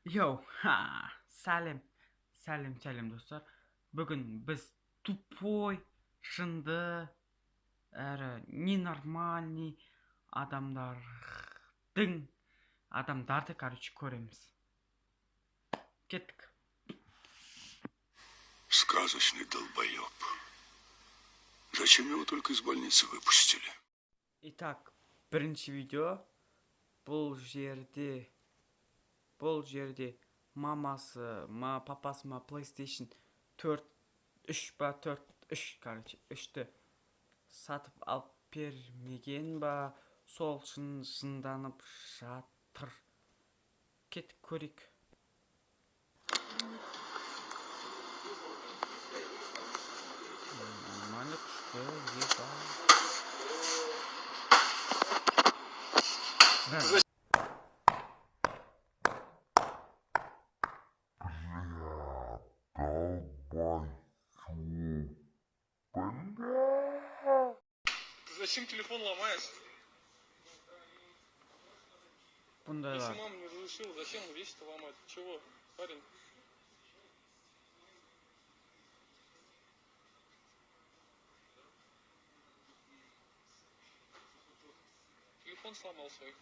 Йоу, сәлем достар. Бүгін біз тупой, шынды, әрі ненормальный адамдарды, көреміз. Кеттік. Сказочный долбоеб. Зачем его только из больницы выпустили? Итак, бірінші видео. Бұл жерде папасы PlayStation 4, 3-ті сатып алып бермеген ба, сол шынданып жатыр. Кеттік көрейік. Нормально күшті, Ты зачем телефон ломаешь? Если мама не разрешила, зачем вещи-то ломать? Чего, парень? Телефон сломал свой.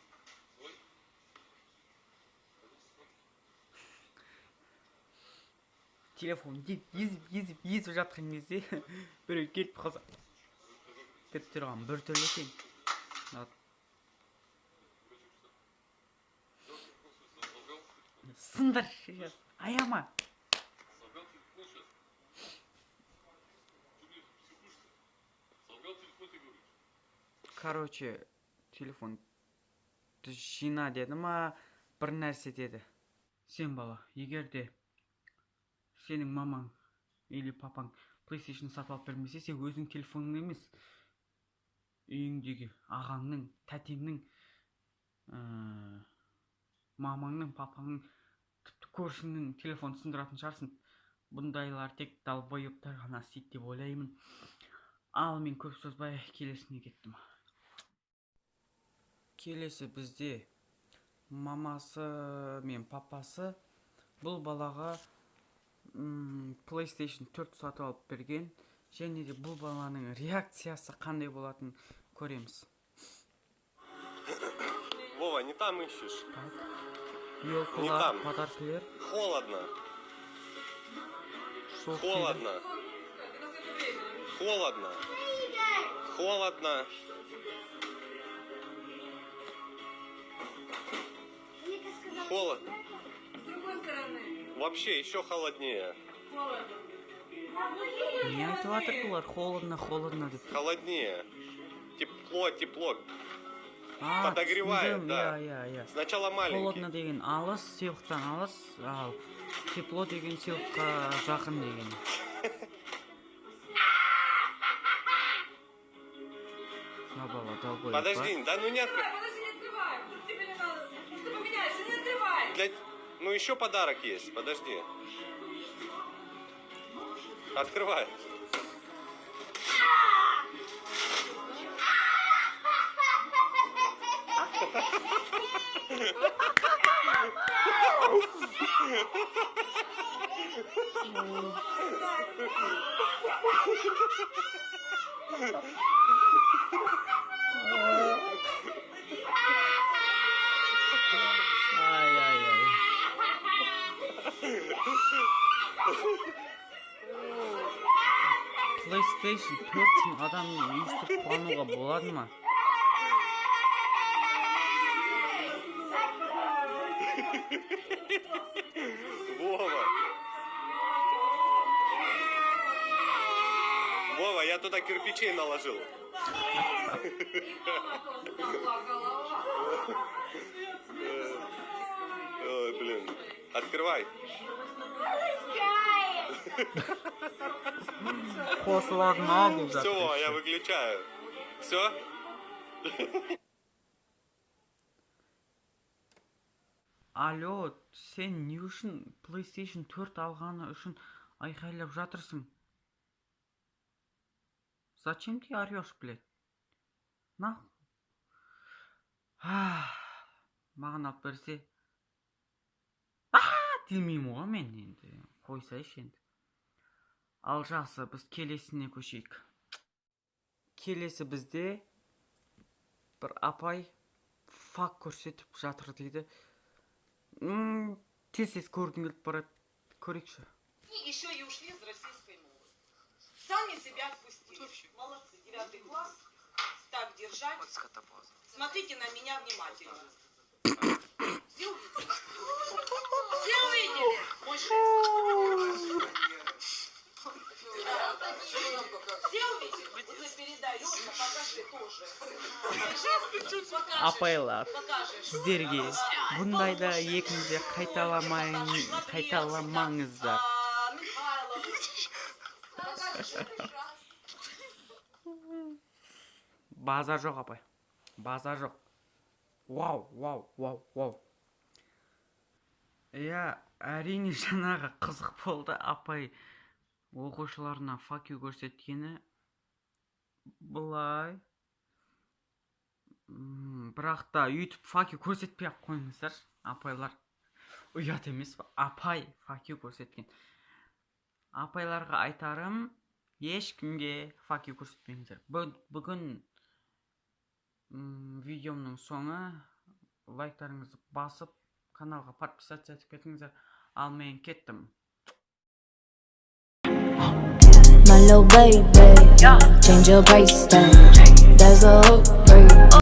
Телефон езіп жатқан кезде біреу келіп қалса деп тұрған бір түрлі екен. Сындыр, аяма. Короче, телефон жина деді ма, бір нәрсе деді. Сен бала, егерде сенің мамаң или папаң PlayStation сатып алып бермесе, сен өзің телефоның емес, үйіңдегі ағаңның, тәтеңнің, мамаңның, папаңның, тіпті көршіңнің телефонын сындыратын шығарсың. Бұндайлар тек долбоебтар ғана істейді деп ойлаймын. Ал мен көп созбай келесіне кеттім. Келесі бізде мамасы мен папасы бұл балаға PlayStation 4 сатып алып берген, және де бұл баланың реакциясы қандай болатынын көреміз. Вова, не там ищешь. Елкалар, подаркілер. Холодно. Холодно. Холодно. Холодно. Холодно. Вообще еще холоднее. Не айтып жатыр бұлар, холодно деп. Холоднее. Тепло. Подогревает, да. Сначала маленький. Холодно деген алыс, сыйлықтан алыс, ал тепло деген сыйлыққа жақын деген. Подожди, да ну не открывай. Подожди, не открывай. Тебе не надо. Ты поменяешься, не открывай. Ну еще подарок есть, подожди. Открывай. PlayStation 4 адамның үйістіп қуануға болады ма? Вова, я туда кирпичей наложил. Ой, блин. Открывай. Все, я выключаю. Все? Алло, сен не үшін PlayStation 4 алғаны үшін айқайлап жатырсың? Зачем ты орешь, блядь? Маған алып берсе. айтылмаймын ғой мен енді. Қойсайшы енді. Ал жақсы, біз келесіне көшейік. Келесі бізде бір апай фак көрсетіп жатыр дейді. Тез көргім келіп барады. Көрейікші. Еще и ушли из российской мовы. Сами себя отпустили. Молодцы. 9 класс. Так держать. Смотрите на меня внимательно. Все увидели? Все увидели? Мой шест. Все увидели? Уже передай, Леша, покажи тоже. Апайлар, сіздерге бұндайда екінде қайталамаңыздар. База жоқ, апай. База жоқ. Вау. Әрине жаңағы қызық болды. Апай оқушыларына фак ю көрсеткені бұлай. Бірақ та YouTube фак ю көрсетпей ақ қойыңыздар, апайлар. Ұят емес па? Апай фак ю көрсеткен. Апайларға айтарым, ешкімге фак ю көрсетпеңіздер. Бүгін видеомның соңы лайктарыңызды басып, каналға подписаться етіп кетіңіздер. Ал мен кеттім. My little baby, change your price tag. There's a hook.